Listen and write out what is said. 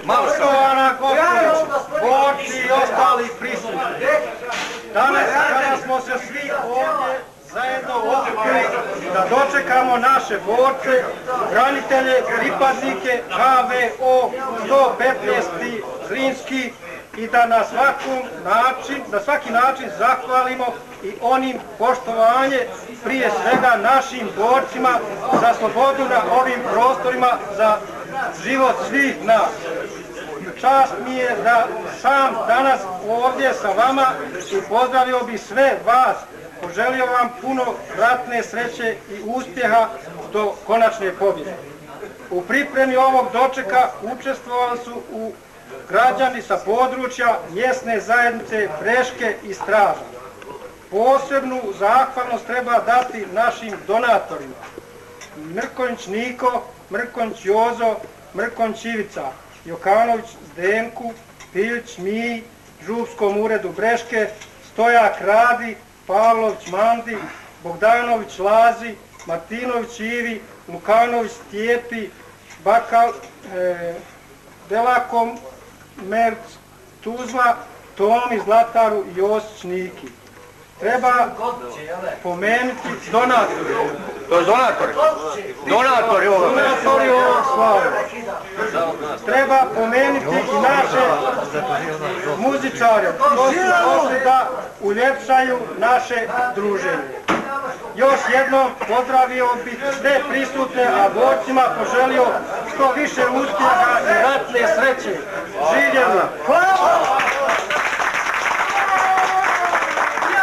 Poštovana gospodo, borci i ostali prisutni. Danas kada smo se svi ovdje zajedno okupili da dočekamo naše borce, branitelje, pripadnike HVO 115. Zrinski i da na svaki način zahvalimo i onim poštovanje prije svega našim borcima za slobodu na ovim prostorima, za život svih nas. Čast mi je da sam danas ovdje sa vama i pozdravio bi sve vas, poželio vam puno ratne sreće i uspjeha do konačne pobjede. U pripremi ovog dočeka učestvovali su građani sa područja mjesne zajednice Breške i Straža. Posebnu zahvalnost treba dati našim donatorima. Mrkonjić Niko, Mrkonjić Jozo, Mrkonjić Ivica, Jokanović Zdenku, Pilić Miji, Župskom uredu Breške, Stojak Radi, Pavlović Mandi, Bogdanović Lazi, Martinović Ivi, Lukanović Stijepi, Bakal, Delakom Merc Tuzla, Tomi Zlataru i Josić Niki. Treba pomenuti donatori. To je donatori? Donatori ovog slave. Treba pomenuti i naše muzičare koji su došli da uljepšaju naše druženje. Još jednom pozdravio bih sve prisutne, a borcima poželio što više uspjeha i ratne sreće. Živjeli!